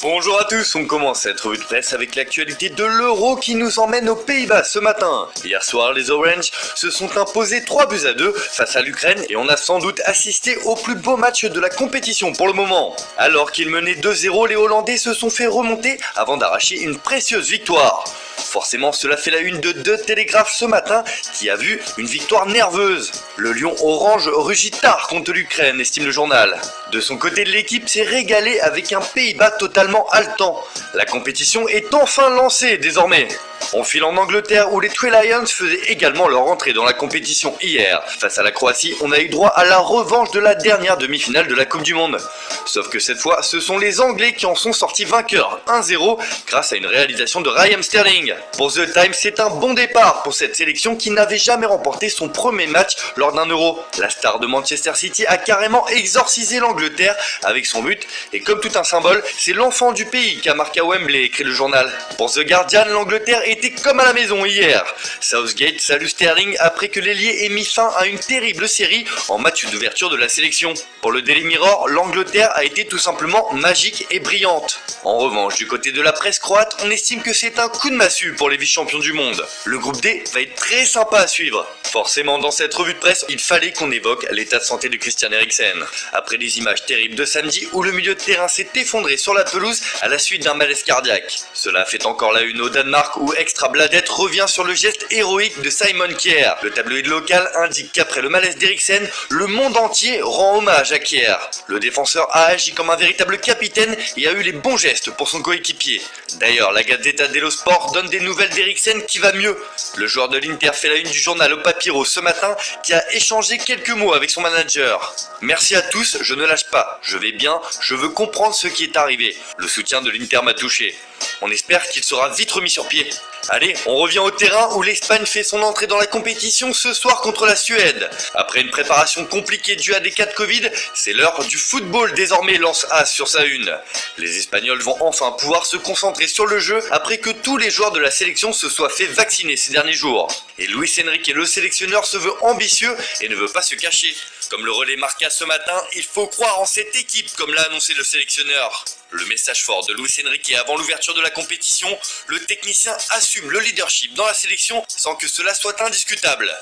Bonjour à tous, on commence cette revue de presse avec l'actualité de l'Euro qui nous emmène aux Pays-Bas ce matin. Hier soir, les Orange se sont imposés 3-2 face à l'Ukraine et on a sans doute assisté au plus beau match de la compétition pour le moment. Alors qu'ils menaient 2-0, les Hollandais se sont fait remonter avant d'arracher une précieuse victoire. Forcément, cela fait la une de deux Télégraphes ce matin qui a vu une victoire nerveuse. Le Lion orange rugit tard contre l'Ukraine, estime le journal. De son côté, l'équipe s'est régalée avec un Pays-Bas totalement haletant. La compétition est enfin lancée désormais. On file en Angleterre où les Three Lions faisaient également leur entrée dans la compétition hier. Face à la Croatie, on a eu droit à la revanche de la dernière demi-finale de la Coupe du Monde. Sauf que cette fois, ce sont les Anglais qui en sont sortis vainqueurs 1-0 grâce à une réalisation de Raheem Sterling. Pour The Times, c'est un bon départ pour cette sélection qui n'avait jamais remporté son premier match lors d'un Euro. La star de Manchester City a carrément exorcisé l'Angleterre avec son but et comme tout un symbole, c'est l'enfant du pays qui a marqué à Wembley, écrit le journal. Pour The Guardian, l'Angleterre était comme à la maison hier. Southgate salue Sterling après que l'ailier ait mis fin à une terrible série en match d'ouverture de la sélection. Pour le Daily Mirror, l'Angleterre a été tout simplement magique et brillante. En revanche, du côté de la presse croate, on estime que c'est un coup de massue pour les vice-champions du monde. Le groupe D va être très sympa à suivre. Forcément, dans cette revue de presse, il fallait qu'on évoque l'état de santé de Christian Eriksen. Après les images terribles de samedi où le milieu de terrain s'est effondré sur la pelouse à la suite d'un malaise cardiaque. Cela fait encore la une au Danemark où Extra Bladet revient sur le geste héroïque de Simon Kjær. Le tabloïd local indique qu'après le malaise d'Eriksen, le monde entier rend hommage à Kjær. Le défenseur a agi comme un véritable capitaine et a eu les bons gestes pour son coéquipier. D'ailleurs, la Gazzetta dello Sport donne des nouvelles d'Eriksen qui va mieux. Le joueur de l'Inter fait la une du journal au Papiro ce matin qui a échangé quelques mots avec son manager. Merci à tous, je ne lâche pas, je vais bien, je veux comprendre ce qui est arrivé. Le soutien de l'Inter m'a touché. On espère qu'il sera vite remis sur pied. Allez, on revient au terrain où l'Espagne fait son entrée dans la compétition ce soir contre la Suède. Après une préparation compliquée due à des cas de Covid, c'est l'heure du football désormais, lance As sur sa une. Les Espagnols vont enfin pouvoir se concentrer sur le jeu après que tous les joueurs de la sélection se soient fait vacciner ces derniers jours. Et Luis Enrique, le sélectionneur, se veut ambitieux et ne veut pas se cacher. Comme le relais marqua ce matin, il faut croire en cette équipe, comme l'a annoncé le sélectionneur. Le message fort de Luis Enrique avant l'ouverture de la compétition, le technicien assume le leadership dans la sélection sans que cela soit indiscutable.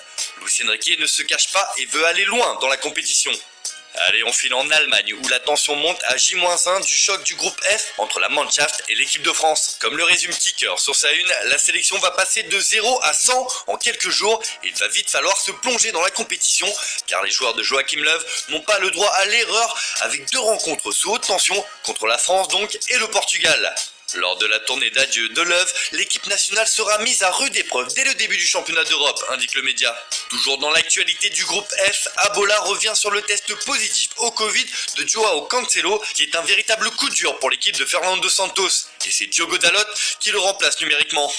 Luis Enrique ne se cache pas et veut aller loin dans la compétition. Allez, on file en Allemagne où la tension monte à J-1 du choc du groupe F entre la Mannschaft et l'équipe de France. Comme le résume Kicker sur sa une, la sélection va passer de 0 à 100 en quelques jours et il va vite falloir se plonger dans la compétition car les joueurs de Joachim Löw n'ont pas le droit à l'erreur avec deux rencontres sous haute tension contre la France donc et le Portugal. Lors de la tournée d'adieu de Löw, l'équipe nationale sera mise à rude épreuve dès le début du championnat d'Europe, indique le média. Toujours dans l'actualité du groupe F, Abola revient sur le test positif au Covid de Joao Cancelo, qui est un véritable coup dur pour l'équipe de Fernando Santos. Et c'est Diogo Dalot qui le remplace numériquement.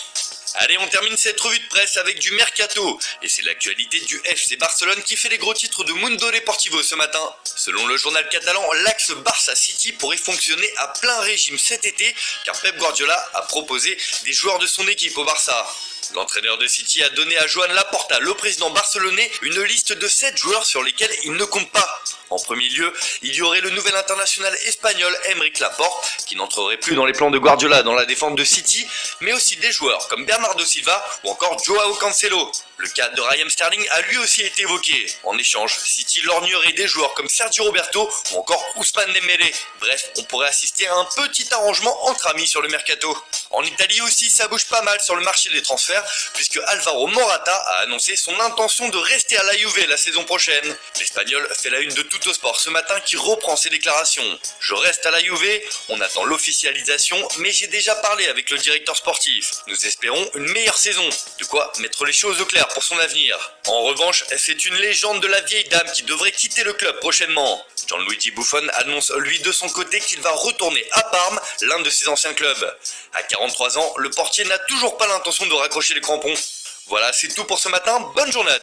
Allez, on termine cette revue de presse avec du Mercato. Et c'est l'actualité du FC Barcelone qui fait les gros titres de Mundo Deportivo ce matin. Selon le journal catalan, l'axe Barça-City pourrait fonctionner à plein régime cet été, car Pep Guardiola a proposé des joueurs de son équipe au Barça. L'entraîneur de City a donné à Joan Laporta, le président barcelonais, une liste de 7 joueurs sur lesquels il ne compte pas. En premier lieu, il y aurait le nouvel international espagnol Aymeric Laporte, qui n'entrerait plus dans les plans de Guardiola dans la défense de City, mais aussi des joueurs comme Bernardo Silva ou encore Joao Cancelo. Le cas de Raheem Sterling a lui aussi été évoqué. En échange, City lorgnerait des joueurs comme Sergio Roberto ou encore Ousmane Dembélé. Bref, on pourrait assister à un petit arrangement entre amis sur le mercato. En Italie aussi, ça bouge pas mal sur le marché des transferts, puisque Alvaro Morata a annoncé son intention de rester à la Juve la saison prochaine. L'Espagnol fait la une de Tuttosport ce matin qui reprend ses déclarations. Je reste à la Juve, on attend l'officialisation, mais j'ai déjà parlé avec le directeur sportif. Nous espérons une meilleure saison. De quoi mettre les choses au clair pour son avenir. En revanche, c'est une légende de la vieille dame qui devrait quitter le club prochainement. Gianluigi Buffon annonce lui de son côté qu'il va retourner à Parme, l'un de ses anciens clubs. À 43 ans, le portier n'a toujours pas l'intention de raccrocher les crampons. Voilà, c'est tout pour ce matin, bonne journée à tous.